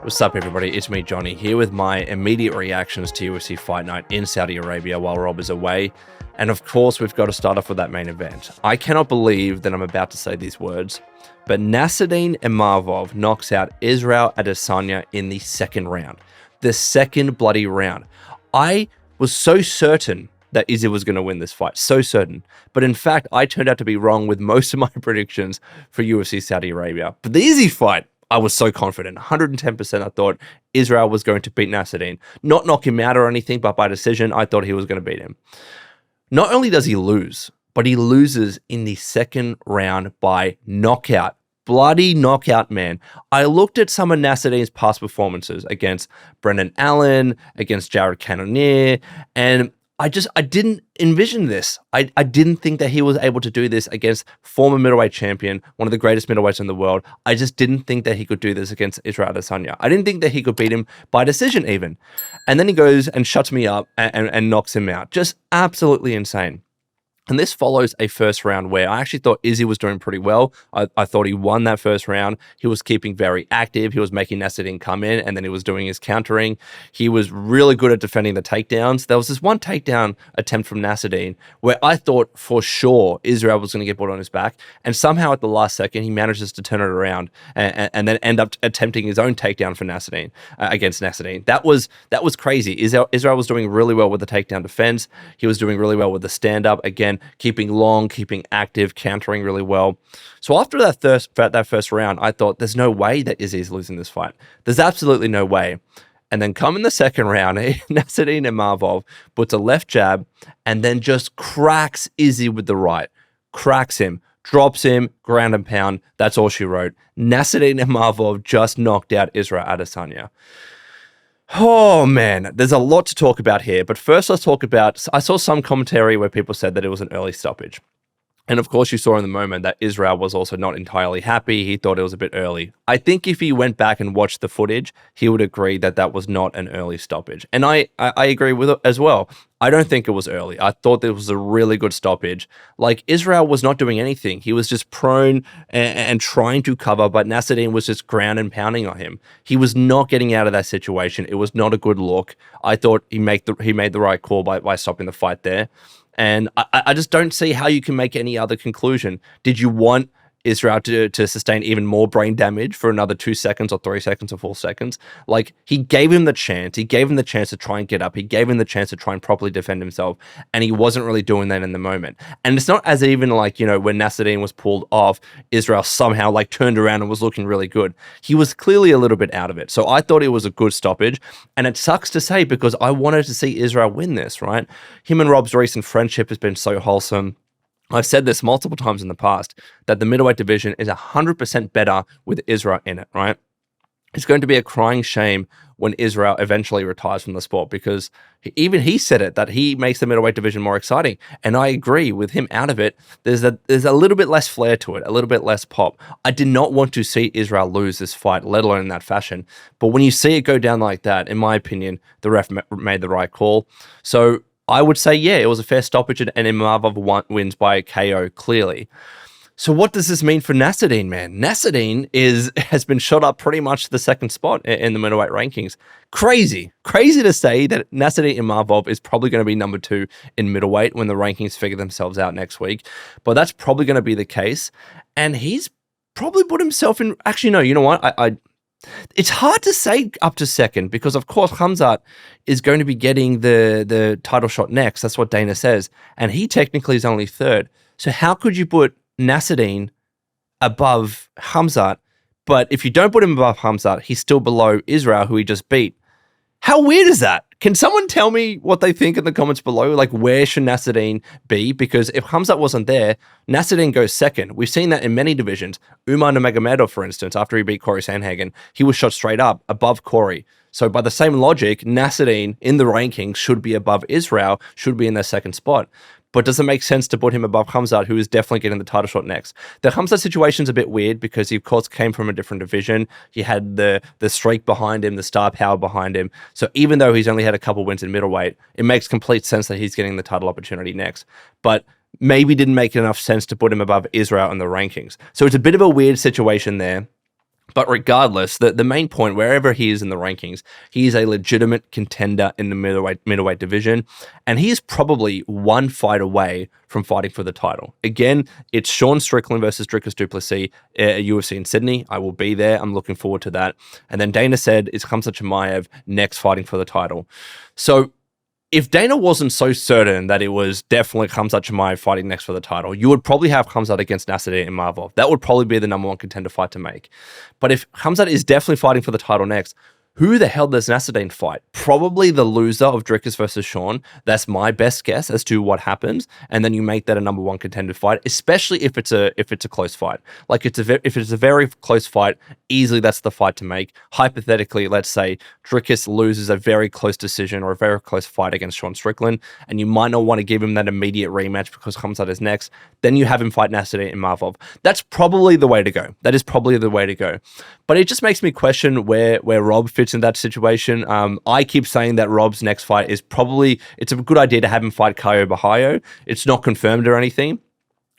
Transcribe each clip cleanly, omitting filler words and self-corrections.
What's up, everybody? It's me, Johnny, here with my immediate reactions to UFC Fight Night in Saudi Arabia while Rob is away. And of course, we've got to start off with that main event. I cannot believe that I'm about to say these words, but Nassourdine Imavov knocks out Israel Adesanya in the second round. The second bloody round. I was so certain that Izzy was going to win this fight. So certain. But in fact, I turned out to be wrong with most of my predictions for UFC Saudi Arabia. But the Izzy fight, I was so confident. 110% I thought Israel was going to beat Nassourdine. Not knock him out or anything, but by decision, I thought he was going to beat him. Not only does he lose, but he loses in the second round by knockout. Bloody knockout, man. I looked at some of Nassoudine's past performances against Brendan Allen, against Jared Cannonier, and I didn't envision this. I didn't think that he was able to do this against former middleweight champion, one of the greatest middleweights in the world. I just didn't think that he could do this against Israel Adesanya. I didn't think that he could beat him by decision even. And then he goes and shuts me up and knocks him out. Just absolutely insane. And this follows a first round where I actually thought Izzy was doing pretty well. I thought he won that first round. He was keeping very active. He was making Nassourdine come in, and then he was doing his countering. He was really good at defending the takedowns. There was this one takedown attempt from Nassourdine where I thought for sure Israel was going to get put on his back. And somehow at the last second, he manages to turn it around and then end up attempting his own takedown for Nassourdine, against Nassourdine. That was crazy. Israel was doing really well with the takedown defense. He was doing really well with the stand-up. Again, keeping long, keeping active, countering really well. So after that first round, I thought there's no way that Izzy's losing this fight. There's absolutely no way. And then come in the second round, Nassourdine Imavov puts a left jab and then just cracks Izzy with the right. Cracks him, drops him, ground and pound. That's all she wrote. Nassourdine Imavov just knocked out Israel Adesanya. Oh man, there's a lot to talk about here, but first let's talk about, I saw some commentary where people said that it was an early stoppage. And of course you saw in the moment that Israel was also not entirely happy. He thought it was a bit early. I think if he went back and watched the footage, he would agree that that was not an early stoppage. And I agree with it as well. I don't think it was early. I thought it was a really good stoppage. Like, Israel was not doing anything. He was just prone and trying to cover, but Nassourdine was just ground and pounding on him. He was not getting out of that situation. It was not a good look. I thought he made the right call by stopping the fight there. And I just don't see how you can make any other conclusion. Did you want Israel to sustain even more brain damage for another 2 seconds or 3 seconds or 4 seconds? Like, he gave him the chance. He gave him the chance to try and get up. He gave him the chance to try and properly defend himself. And he wasn't really doing that in the moment. And it's not as even like, you know, when Nassourdine was pulled off, Israel somehow like turned around and was looking really good. He was clearly a little bit out of it. So I thought it was a good stoppage. And it sucks to say because I wanted to see Israel win this, right? Him and Rob's recent friendship has been so wholesome. I've said this multiple times in the past, that the middleweight division is 100% better with Israel in it, right? It's going to be a crying shame when Israel eventually retires from the sport, because even he said it, that he makes the middleweight division more exciting. And I agree with him. Out of it, there's a little bit less flair to it, a little bit less pop. I did not want to see Israel lose this fight, let alone in that fashion. But when you see it go down like that, in my opinion, the ref made the right call. So I would say, yeah, it was a fair stoppage, and Imavov wins by KO clearly. So what does this mean for Nassourdine, man? Nassourdine has been shot up pretty much to the second spot in the middleweight rankings. Crazy to say that Nassourdine Imavov is probably going to be number 2 in middleweight when the rankings figure themselves out next week. But that's probably going to be the case. And he's probably put himself in, actually, no, you know what? It's hard to say up to second because, of course, Khamzat is going to be getting the title shot next. That's what Dana says. And he technically is only third. So how could you put Nassourdine above Khamzat? But if you don't put him above Khamzat, he's still below Israel, who he just beat. How weird is that? Can someone tell me what they think in the comments below? Like, where should Nassourdine be? Because if Khamzat wasn't there, Nassourdine goes second. We've seen that in many divisions. Umar Nurmagomedov, for instance, after he beat Corey Sandhagen, he was shot straight up above Corey. So by the same logic, Nassourdine in the rankings should be above Israel, should be in their second spot. But does it make sense to put him above Khamzat, who is definitely getting the title shot next? The Khamzat situation's a bit weird because he, of course, came from a different division. He had the streak behind him, the star power behind him. So even though he's only had a couple wins in middleweight, it makes complete sense that he's getting the title opportunity next. But maybe didn't make enough sense to put him above Israel in the rankings. So it's a bit of a weird situation there. But regardless, the main point, wherever he is in the rankings, he is a legitimate contender in the middleweight division, and he is probably one fight away from fighting for the title. Again, it's Sean Strickland versus Dricus du Plessis at UFC in Sydney. I will be there. I'm looking forward to that. And then Dana said it's Khamzat Chimaev next fighting for the title. So if Dana wasn't so certain that it was definitely Khamzat Chimaev fighting next for the title, you would probably have Khamzat against Nassourdine Imavov. That would probably be the number one contender fight to make. But if Khamzat is definitely fighting for the title next, who the hell does Nassourdine fight? Probably the loser of Dricus versus Sean. That's my best guess as to what happens. And then you make that a number one contender fight, especially if it's a close fight. Like if it's a very close fight, easily that's the fight to make. Hypothetically, let's say Dricus loses a very close decision or a very close fight against Sean Strickland, and you might not want to give him that immediate rematch because Khamzat is next. Then you have him fight Nassourdine Imavov. That's probably the way to go. That is probably the way to go. But it just makes me question where Rob fits in that situation. I keep saying that Rob's next fight is it's a good idea to have him fight Caio Borralho. It's not confirmed or anything,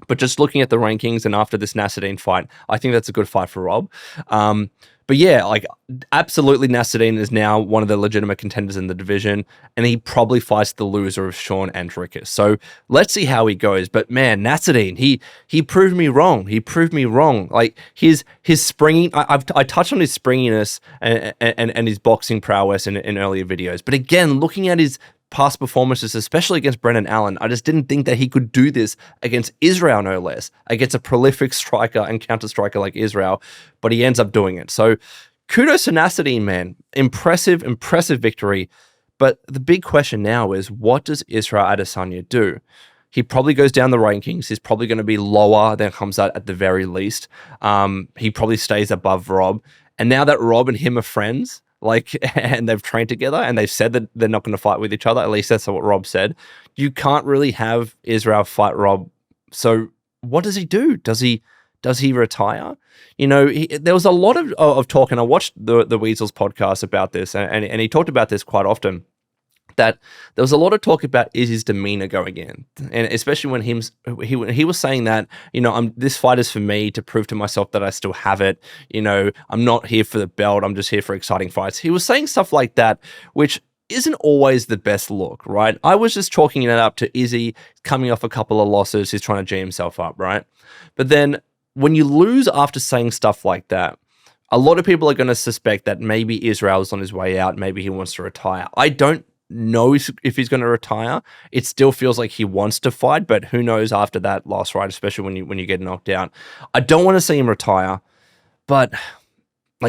but just looking at the rankings and after this Nassourdine fight, I think that's a good fight for Rob. But yeah, like absolutely Nassourdine is now one of the legitimate contenders in the division, and he probably fights the loser of Sean and Dricus. So let's see how he goes. But man, Nassourdine, he proved me wrong. He proved me wrong. Like his springing, I touched on his springiness and his boxing prowess in earlier videos. But again, looking at his past performances, especially against Brendan Allen, I just didn't think that he could do this against Israel, no less, against a prolific striker and counter striker like Israel, but he ends up doing it. So kudos to Nassourdine, man. Impressive victory. But the big question now is, what does Israel Adesanya do? He probably goes down the rankings. He's probably going to be lower than Khamzat at the very least. He probably stays above Rob. And now that Rob and him are friends, and they've trained together and they've said that they're not going to fight with each other. At least that's what Rob said. You can't really have Israel fight Rob. So what does he do? Does he retire? There was a lot of talk, and I watched the Weasels podcast about this, and he talked about this quite often, that there was a lot of talk about is his demeanor going in, and especially when he was saying that, this fight is for me to prove to myself that I still have it. I'm not here for the belt. I'm just here for exciting fights. He was saying stuff like that, which isn't always the best look, right? I was just chalking it up to Izzy coming off a couple of losses. He's trying to G himself up, right? But then when you lose after saying stuff like that, a lot of people are going to suspect that maybe Israel's on his way out. Maybe he wants to retire. I don't know if he's going to retire. It still feels like he wants to fight, but who knows after that last fight, especially when you get knocked out. I don't want to see him retire, but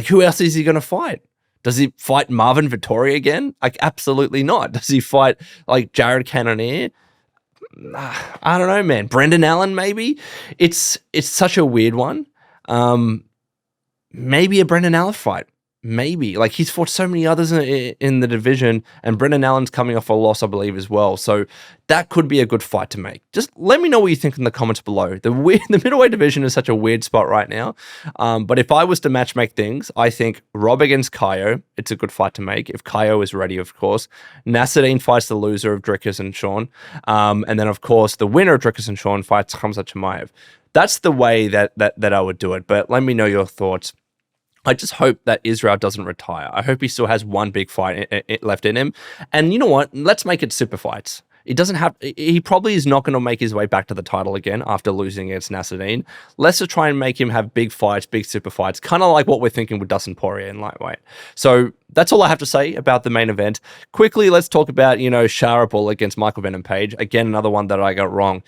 who else is he going to fight? Does he fight Marvin Vettori again? Absolutely not. Does he fight Jared Cannonier? I don't know, man. Brendan Allen, maybe. It's such a weird one. Maybe a Brendan Allen fight. Maybe. He's fought so many others in the division, and Brendan Allen's coming off a loss, I believe, as well. So that could be a good fight to make. Just let me know what you think in the comments below. The middleweight division is such a weird spot right now. But if I was to match make things, I think Rob against Caio, it's a good fight to make. If Caio is ready, of course. Nassourdine fights the loser of Dricus and Sean. And then, of course, the winner of Dricus and Sean fights Khamzat Chimaev. That's the way that I would do it. But let me know your thoughts. I just hope that Israel doesn't retire. I hope he still has one big fight left in him. And you know what? Let's make it super fights. He probably is not going to make his way back to the title again after losing against Nassourdine. Let's just try and make him have big fights, big super fights, kind of like what we're thinking with Dustin Poirier in lightweight. So that's all I have to say about the main event. Quickly, let's talk about, Sharaputdin against Michael Venom Page. Again, another one that I got wrong.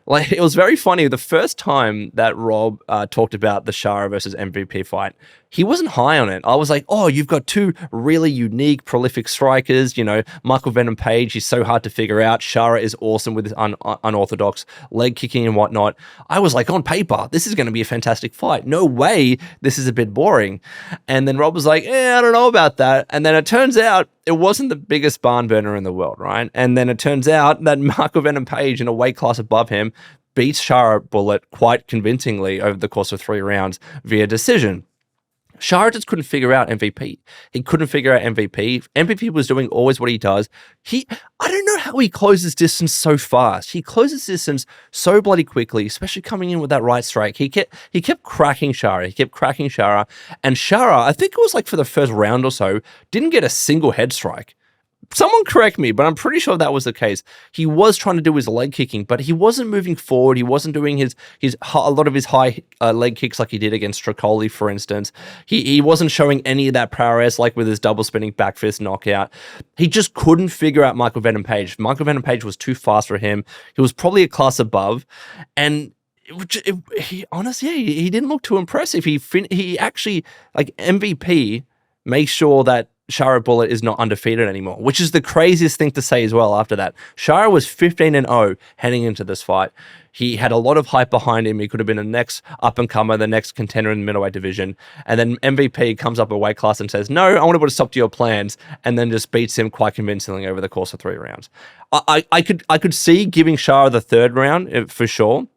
It was very funny. The first time that Rob talked about the Shara versus MVP fight, he wasn't high on it. I was like, oh, you've got two really unique, prolific strikers. Michael Venom Page, he's so hard to figure out. Shara is awesome with his unorthodox leg kicking and whatnot. I was like, on paper, this is going to be a fantastic fight. No way, this is a bit boring. And then Rob was like, I don't know about that. And then it turns out it wasn't the biggest barn burner in the world, right? And then it turns out that Michael Venom Page, in a weight class above him, beats Sharaputdin quite convincingly over the course of 3 rounds via decision. Shara just couldn't figure out MVP. He couldn't figure out MVP. MVP was doing always what he does. I don't know how he closes distance so fast. He closes distance so bloody quickly, especially coming in with that right strike. He kept cracking Shara. And Shara, I think it was like for the first round or so, didn't get a single head strike. Someone correct me, but I'm pretty sure that was the case. He was trying to do his leg kicking, but he wasn't moving forward. He wasn't doing a lot of his high leg kicks like he did against Stracoli, for instance. He wasn't showing any of that prowess like with his double spinning back fist knockout. He just couldn't figure out Michael Venom Page. Michael Venom Page was too fast for him. He was probably a class above, and he honestly, he didn't look too impressive. He actually, like, MVP, makes sure that Shara Bullet is not undefeated anymore, which is the craziest thing to say as well after that. Shara was 15-0 heading into this fight. He had a lot of hype behind him. He could have been the next up-and-comer, the next contender in the middleweight division. And then MVP comes up a weight class and says, no, I want to put a stop to your plans, and then just beats him quite convincingly over the course of 3 rounds. I could see giving Shara the 3rd round for sure.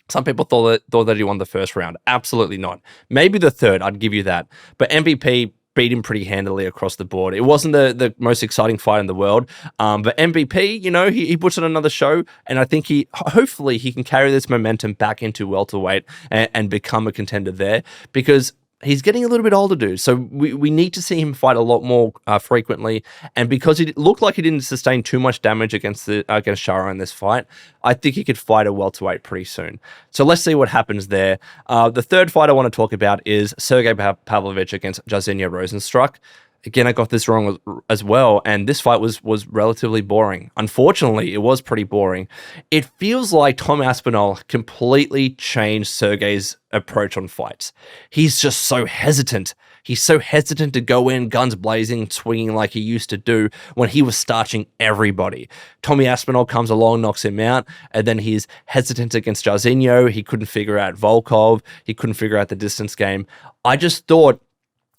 Some people thought that he won the 1st round. Absolutely not. Maybe the 3rd, I'd give you that. But MVP beat him pretty handily across the board. It wasn't the most exciting fight in the world, but MVP, he puts on another show, and I think hopefully he can carry this momentum back into welterweight and become a contender there, because he's getting a little bit older, dude. So we need to see him fight a lot more frequently. And because it looked like he didn't sustain too much damage against Shara in this fight, I think he could fight a welterweight pretty soon. So let's see what happens there. The 3rd fight I want to talk about is Sergei Pavlovich against Jairzinho Rozenstruik. Again, I got this wrong as well, and this fight was relatively boring. Unfortunately, it was pretty boring. It feels like Tom Aspinall completely changed Sergei's approach on fights. He's just so hesitant. He's so hesitant to go in guns blazing, swinging like he used to do when he was starching everybody. Tommy Aspinall comes along, knocks him out, and then he's hesitant against Jairzinho. He couldn't figure out Volkov. He couldn't figure out the distance game. I just thought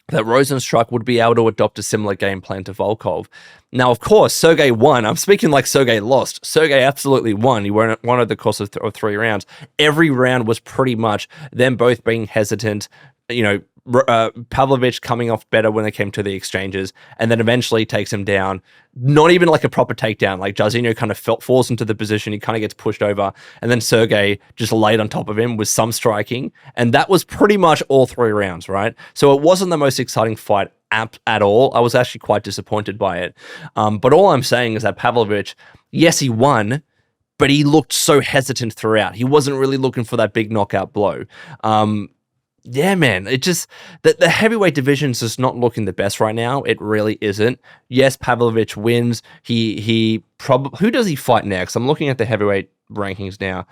that Rozenstruik would be able to adopt a similar game plan to Volkov. Now, of course, Sergei won. I'm speaking like Sergei lost. Sergei absolutely won. He won over the course of 3 rounds. Every round was pretty much them both being hesitant, Pavlovich coming off better when it came to the exchanges, and then eventually takes him down. Not even like a proper takedown. Like, Jairzinho kind of falls into the position. He kind of gets pushed over, and then Sergei just laid on top of him with some striking. And that was pretty much all 3 rounds, right? So it wasn't the most exciting fight at all. I was actually quite disappointed by it. But all I'm saying is that Pavlovich, yes, he won, but he looked so hesitant throughout. He wasn't really looking for that big knockout blow. Yeah, man, it just, the heavyweight division's just not looking the best right now. It really isn't. Yes, Pavlovich wins. Who does he fight next? I'm looking at the heavyweight rankings now,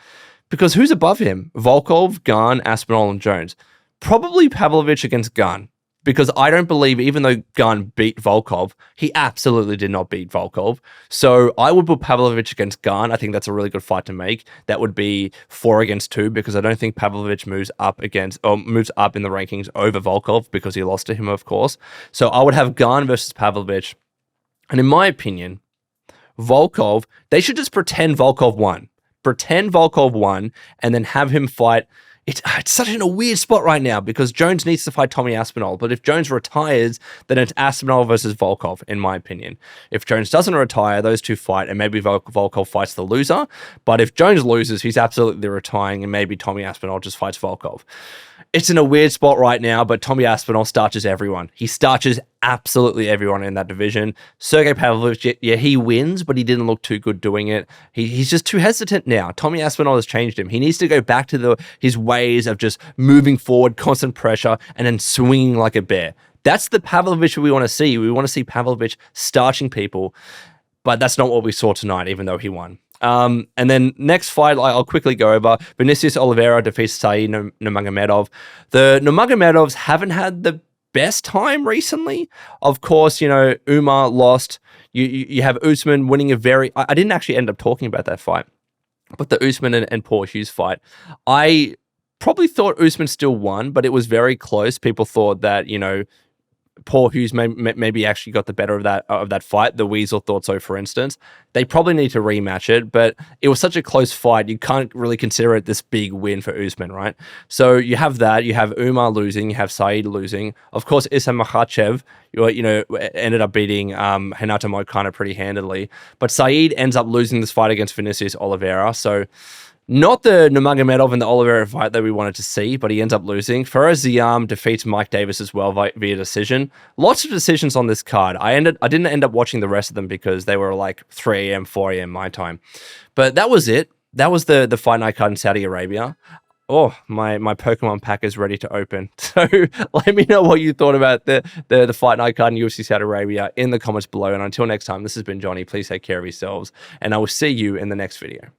because who's above him? Volkov, Gane, Aspinall, and Jones. Probably Pavlovich against Gane, because I don't believe, even though Gane beat Volkov, he absolutely did not beat Volkov. So I would put Pavlovich against Gane. I think that's a really good fight to make. That would be 4 against 2, because I don't think Pavlovich moves up in the rankings over Volkov, because he lost to him, of course. So I would have Gane versus Pavlovich. And in my opinion, Volkov, they should just pretend Volkov won. Pretend Volkov won, and then have him fight. It's such in a weird spot right now, because Jones needs to fight Tommy Aspinall. But if Jones retires, then it's Aspinall versus Volkov, in my opinion. If Jones doesn't retire, those two fight, and maybe Volkov fights the loser. But if Jones loses, he's absolutely retiring, and maybe Tommy Aspinall just fights Volkov. It's in a weird spot right now, but Tommy Aspinall starches everyone. He starches absolutely everyone in that division. Sergei Pavlovich, yeah, he wins, but he didn't look too good doing it. He's just too hesitant now. Tommy Aspinall has changed him. He needs to go back to his ways of just moving forward, constant pressure, and then swinging like a bear. That's the Pavlovich we want to see. We want to see Pavlovich starching people, but that's not what we saw tonight, even though he won. And then next fight, I'll quickly go over. Vinicius Oliveira defeats Saeed Nurmagomedov. The Nurmagomedovs haven't had the best time recently. Of course, Umar lost. You have Usman winning I didn't actually end up talking about that fight, but the Usman and Paul Hughes fight, I probably thought Usman still won, but it was very close. People thought that, Paul Hughes maybe actually got the better of that fight. The Weasel thought so, for instance. They probably need to rematch it, but it was such a close fight. You can't really consider it this big win for Usman, right? So you have that. You have Umar losing. You have Saeed losing. Of course, Islam Makhachev, ended up beating Renato Moicano pretty handily. But Saeed ends up losing this fight against Vinicius Oliveira. So not the Nurmagomedov and the Oliveira fight that we wanted to see, but he ends up losing. Faraz Ziam defeats Mike Davis as well via decision. Lots of decisions on this card. I didn't end up watching the rest of them because they were like 3 a.m., 4 a.m. my time. But that was it. That was the Fight Night card in Saudi Arabia. Oh, my Pokemon pack is ready to open. So let me know what you thought about the Fight Night card in UFC Saudi Arabia in the comments below. And until next time, this has been Johnny. Please take care of yourselves, and I will see you in the next video.